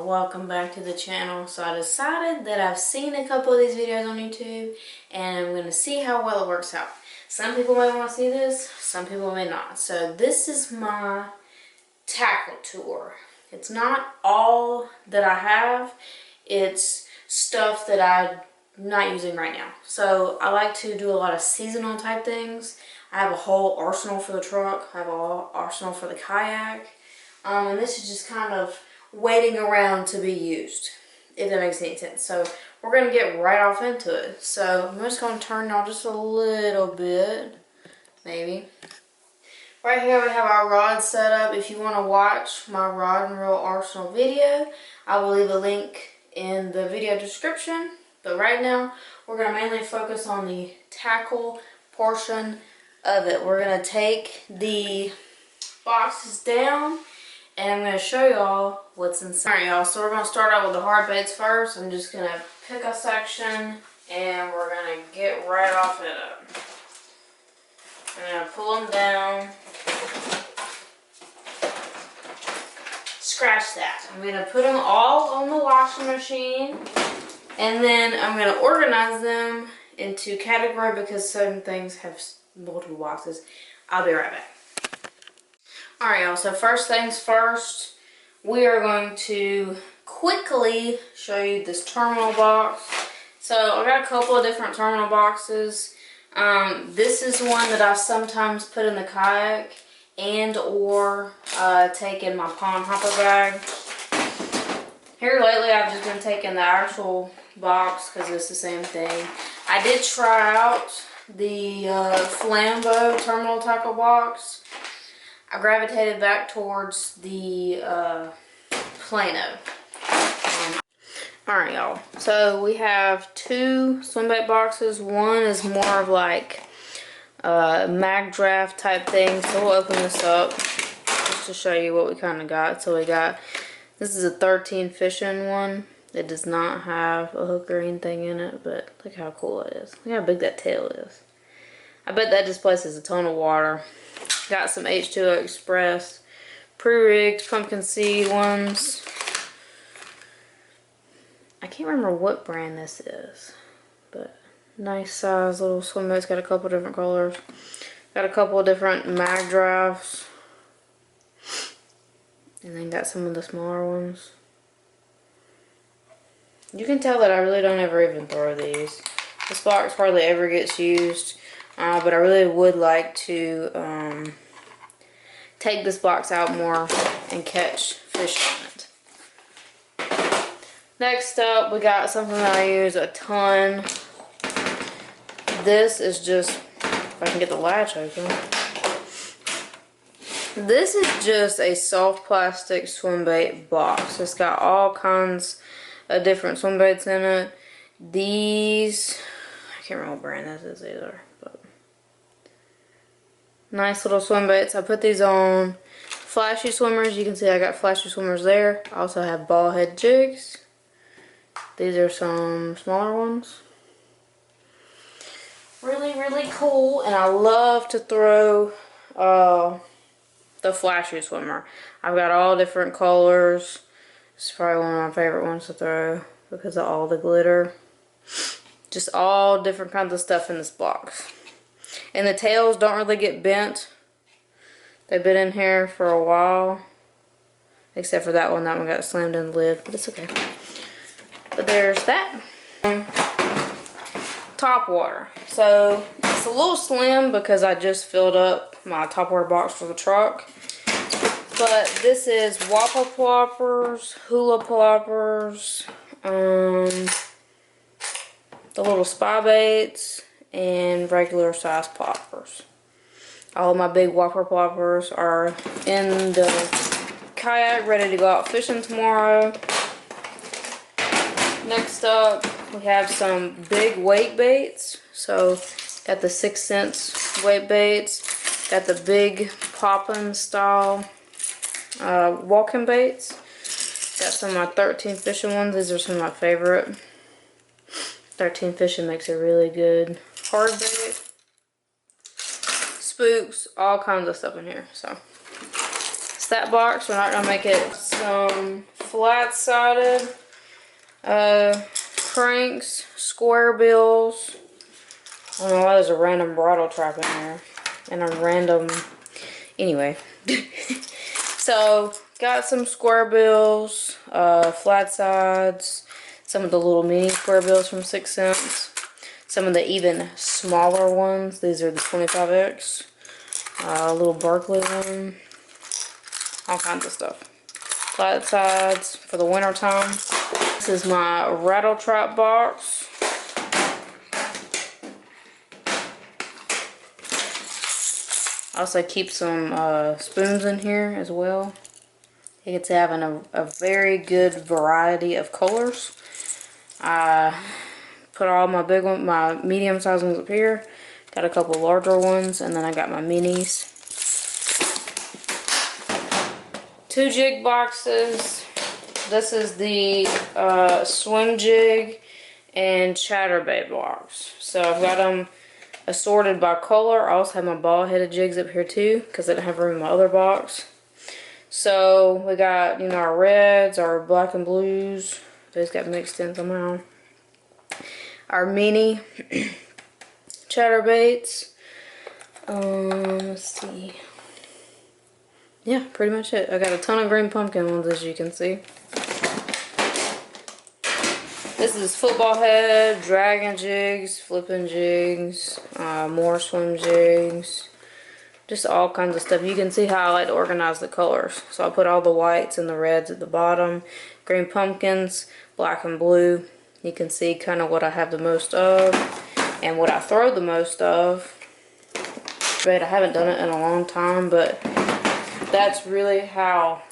welcome back to the channel. So I decided that I've seen a couple of these videos on YouTube and I'm going to see how well it works out. Some people may want to see this, some people may not. So this is my tackle tour. It's not all that I have, it's stuff that I'm not using right now. So I like to do a lot of seasonal type things. I have a whole arsenal for the truck, I have a whole arsenal for the kayak. And this is just kind of waiting around to be used, if that makes any sense. So we're going to get right off into it. So I'm just going to turn y'all just a little bit, maybe. Right here we have our rod set up. If you want to watch my rod and reel arsenal video, I will leave a link in the video description. But right now, we're going to mainly focus on the tackle portion of it. We're going to take the boxes down and I'm going to show y'all what's inside. Alright y'all, so we're going to start out with the hard baits first. I'm just going to pick a section and we're going to get right off it up. I'm going to pull them down. Scratch that. I'm going to put them all on the washing machine and then I'm going to organize them into category because certain things have multiple boxes. I'll be right back. Alright y'all, so first things first, we are going to quickly show you this terminal box. So I got a couple of different terminal boxes. This is one that I sometimes put in the kayak and or take in my pond hopper bag. Here lately I've just been taking the actual box because it's the same thing. I did try out the Flambeau terminal tackle box. I gravitated back towards the Plano. Alright y'all, so we have two Swimbait boxes. One is more of like mag draft type thing, so we'll open this up just to show you what we kind of got. So we got, this is a 13 fishing one. It does not have a hook or anything in it, but look how cool it is. Look how big that tail is. I bet that displaces a ton of water. Got some H2O Express pre-rigged pumpkin seed ones. I can't remember what brand this is, but nice size little swim baits. Got a couple different colors. Got a couple of different mag drafts. And then got some of the smaller ones. You can tell that I really don't ever even throw these. This box hardly ever gets used. But I really would like to take this box out more and catch fish on it. Next up, we got something that I use a ton. This is just, if I can get the latch open. This is just a soft plastic swim bait box. It's got all kinds of different swim baits in it. These, I can't remember what brand this is either. Nice little swim baits. I put these on flashy swimmers. You can see I got flashy swimmers there. I also have ball head jigs. These are some smaller ones. Really, really cool. And I love to throw the flashy swimmer. I've got all different colors. It's probably one of my favorite ones to throw because of all the glitter. Just all different kinds of stuff in this box. And the tails don't really get bent. They've been in here for a while. Except for that one. That one got slammed in the lid. But it's okay. But there's that. Top water. So it's a little slim because I just filled up my top water box for the truck. But this is Whopper Ploppers, Hula Ploppers, the little spy baits, and regular size ploppers. All of my big Whopper Ploppers are in the kayak ready to go out fishing tomorrow. Next up we have some big weight baits. So got the 6 cents weight baits, got the big poppin' style walking baits. Got some of my 13 fishing ones. These are some of my favorite. 13 fishing makes a really good hard bait. Spooks, all kinds of stuff in here. So it's that box. We're not gonna make it some flat-sided cranks, square bills. I don't know why there's a random bridle trap in there. And a random... Anyway. So, got some square bills, flat sides, some of the little mini square bills from 6 cents. Some of the even smaller ones. These are the 25X. A little Berkeley one. All kinds of stuff. Flat sides for the winter time. This is my rattle trap box. I also keep some spoons in here as well. It's having a very good variety of colors. I put all my big ones, my medium sized ones up here. Got a couple larger ones, and then I got my minis. 2 jig boxes. This is the swim jig and chatterbait box. So I've got them assorted by color. I also have my ball-headed jigs up here too, because I didn't have room in my other box. So we got, you know, our reds, our black and blues. Those got mixed in somehow. Our mini chatterbaits. Let's see. Yeah, pretty much it. I got a ton of green pumpkin ones, as you can see. This is football head, dragon jigs, flipping jigs, more swim jigs. Just all kinds of stuff. You can see how I like to organize the colors. So I put all the whites and the reds at the bottom. Green pumpkins, black and blue. You can see kind of what I have the most of and what I throw the most of. But I haven't done it in a long time, but that's really how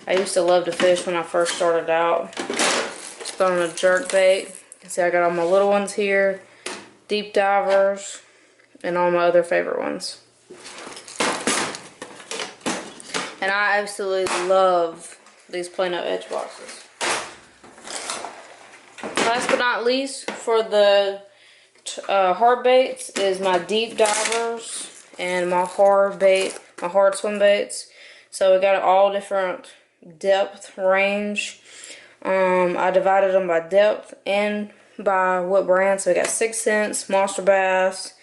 I used to love to fish when I first started out. Just throwing a jerk bait. You can see I got all my little ones here, deep divers, and all my other favorite ones. And I absolutely love these plain up edge boxes. Last but not least, for the hard baits is my deep divers and my hard swim baits. So we got all different depth range. I divided them by depth and by what brand. So we got 6 cents, Monster Bass.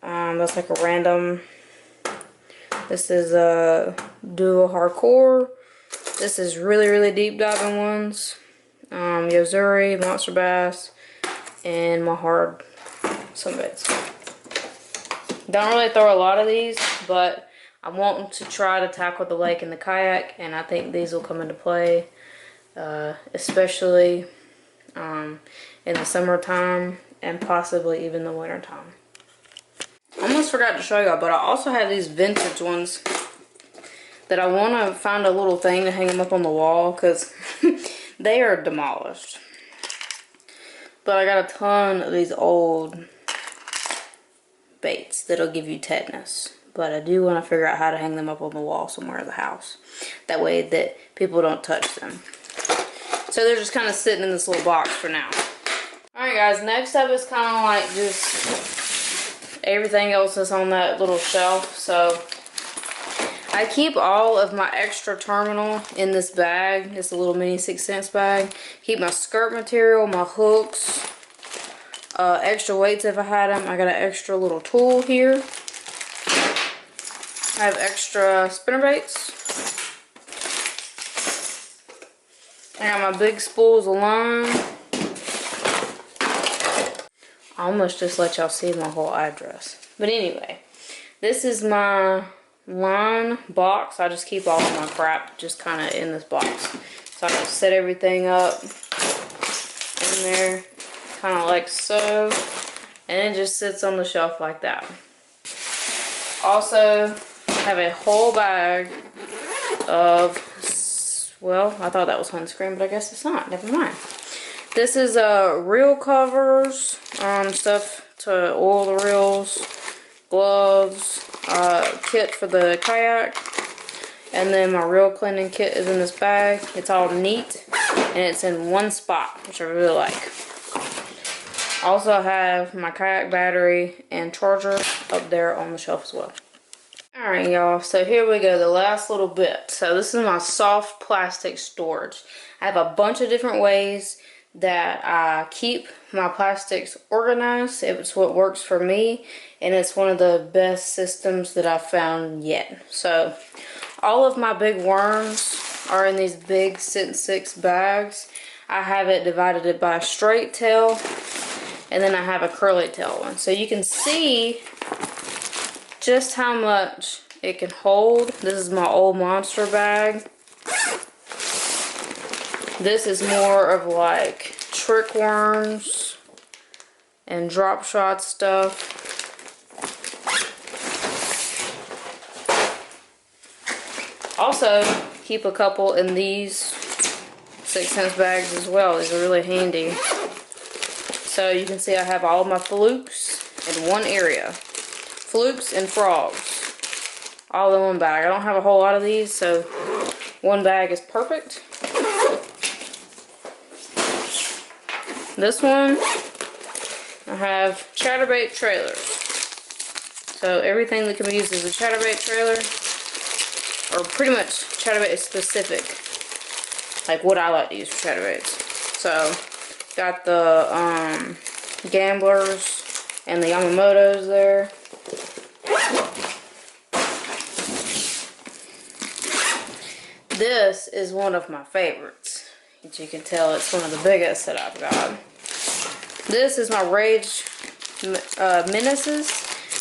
That's like a random. This is a dual hardcore. This is really deep diving ones. Yozuri, Monster Bass, and my hard swim baits. Don't really throw a lot of these, but I'm wanting to try to tackle the lake in the kayak, and I think these will come into play, especially in the summertime and possibly even the winter time. I almost forgot to show y'all, but I also have these vintage ones that I want to find a little thing to hang them up on the wall because they are demolished. But I got a ton of these old baits that'll give you tetanus. But I do want to figure out how to hang them up on the wall somewhere in the house. That way that people don't touch them. So they're just kind of sitting in this little box for now. Alright guys, next up is kind of like just everything else that's on that little shelf. So I keep all of my extra terminal in this bag. It's a little mini 6 cents bag. Keep my skirt material, my hooks, extra weights if I had them. I got an extra little tool here. I have extra spinnerbaits. I got my big spools of line. I almost just let y'all see my whole address. But anyway, this is my line box. I just keep all of my crap just kind of in this box. So I can set everything up in there, kind of like so. And it just sits on the shelf like that. Also, have a whole bag of, well, I thought that was sunscreen, but I guess it's not. Never mind. This is reel covers, stuff to oil the reels, gloves, kit for the kayak, and then my reel cleaning kit is in this bag. It's all neat, and it's in one spot, which I really like. I also have my kayak battery and charger up there on the shelf as well. Alright y'all, so here we go, the last little bit. So this is my soft plastic storage. I have a bunch of different ways that I keep my plastics organized. It's what works for me, and it's one of the best systems that I've found yet. So all of my big worms are in these big Sit and Six bags. I have it divided by a straight tail, and then I have a curly tail one. So you can see just how much it can hold. This is my old monster bag. This is more of like trick worms and drop shot stuff. Also, keep a couple in these 6-cent bags as well. These are really handy. So you can see I have all of my flukes in one area. Flukes and frogs, all in one bag. I don't have a whole lot of these, so one bag is perfect. This one, I have chatterbait trailers. So everything that can be used as a chatterbait trailer, or pretty much chatterbait specific, like what I like to use for chatterbaits. So got the gamblers and the Yamamotos there. This is one of my favorites. As you can tell, it's one of the biggest that I've got. This is my Rage Menaces,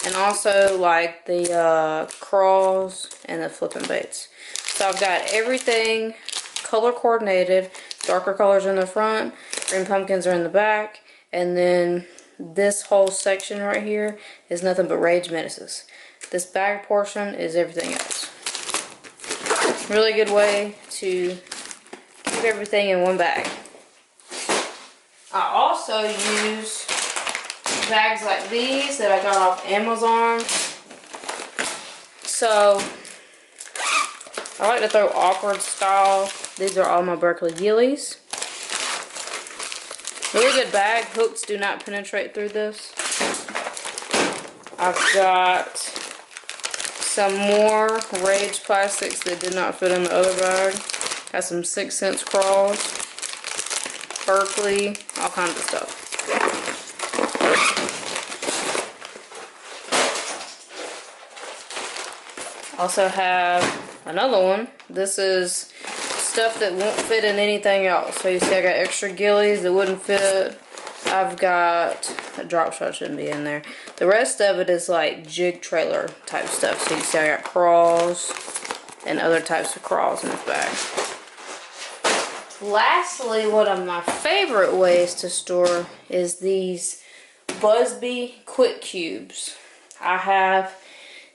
and also like the crawls and the flipping baits. So I've got everything color coordinated. Darker colors in the front, green pumpkins are in the back, and then this whole section right here is nothing but Rage Menaces. This bag portion is everything else. Really good way to keep everything in one bag. I also use bags like these that I got off Amazon. So I like to throw awkward style. These are all my Berkeley Gillies. Really good bag. Hooks do not penetrate through this. I've got some more Rage plastics that did not fit in the other bag. Got some 6-cent crawls, Berkeley, all kinds of stuff. Also have another one. This is stuff that won't fit in anything else. So you see I got extra gillies that wouldn't fit. I've got a drop shot, shouldn't be in there. The rest of it is like jig trailer type stuff. So you see I got crawls and other types of crawls in this bag. Lastly, one of my favorite ways to store is these Busby Quick Cubes. I have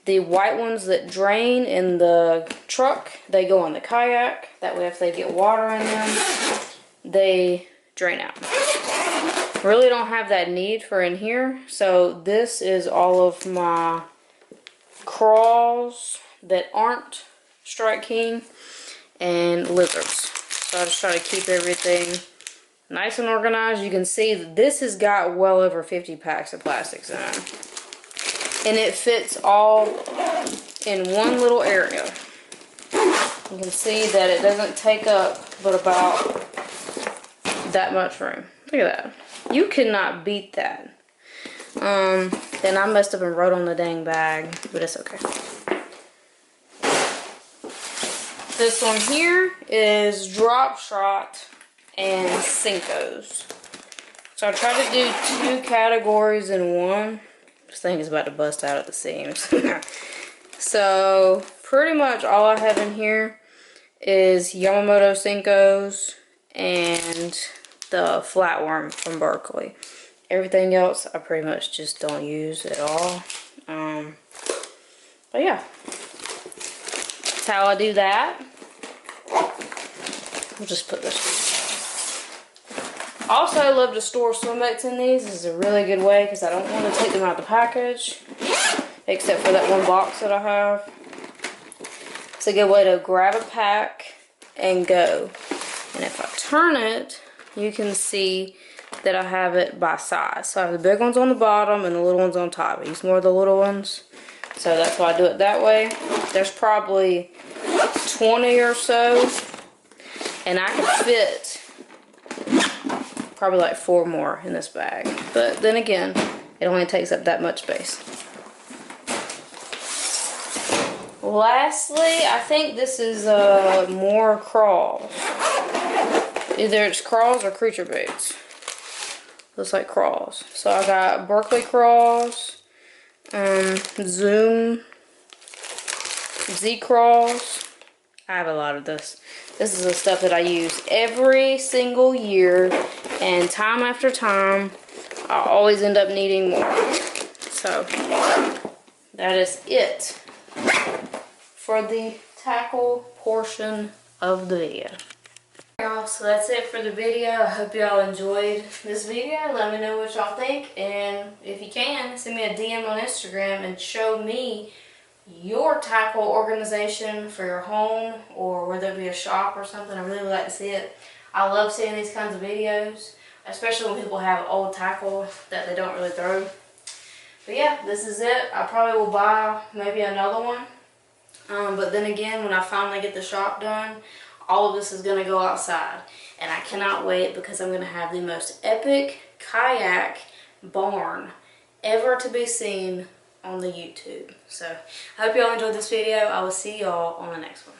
the white ones that drain in the truck. They go in the kayak. That way if they get water in them, they drain out. Really don't have that need for in here. So this is all of my crawls that aren't Strike King and lizards. So I just try to keep everything nice and organized. You can see that this has got well over 50 packs of plastics in it. And it fits all in one little area. You can see that it doesn't take up but about that much room. Look at that. You cannot beat that. Then I must have been wrote on the dang bag, but it's okay. This one here is drop shot and Cincos. So I try to do 2 categories in one. This thing is about to bust out at the seams. So pretty much all I have in here is Yamamoto Cincos and the flatworm from Berkeley. Everything else I pretty much just don't use at all. But yeah, that's how I do that. We'll just put this. Also, I love to store swim baits in these. This is a really good way because I don't want to take them out of the package, except for that one box that I have. It's a good way to grab a pack and go. And if I turn it, you can see that I have it by size. So I have the big ones on the bottom and the little ones on top. I use more of the little ones So that's why I do it that way. There's probably 20 or so, and I could fit probably like 4 more in this bag. But then again, it only takes up that much space. Lastly, I think this is more crawls. Either it's crawls or creature boots. Looks like crawls. So I got Berkeley crawls, Zoom Z crawls. I have a lot of this. This is the stuff that I use every single year, and time after time I always end up needing more. So that is it for the tackle portion of the video. Y'all, so that's it for the video. I hope y'all enjoyed this video. Let me know what y'all think, and if you can, send me a DM on Instagram and show me your tackle organization for your home, or whether it be a shop or something. I really would like to see it. I love seeing these kinds of videos, especially when people have old tackle that they don't really throw. But yeah, this is it. I probably will buy maybe another one. But then again, when I finally get the shop done, all of this is going to go outside. And I cannot wait, because I'm going to have the most epic kayak barn ever to be seen on the YouTube. So I hope y'all enjoyed this video. I will see y'all on the next one.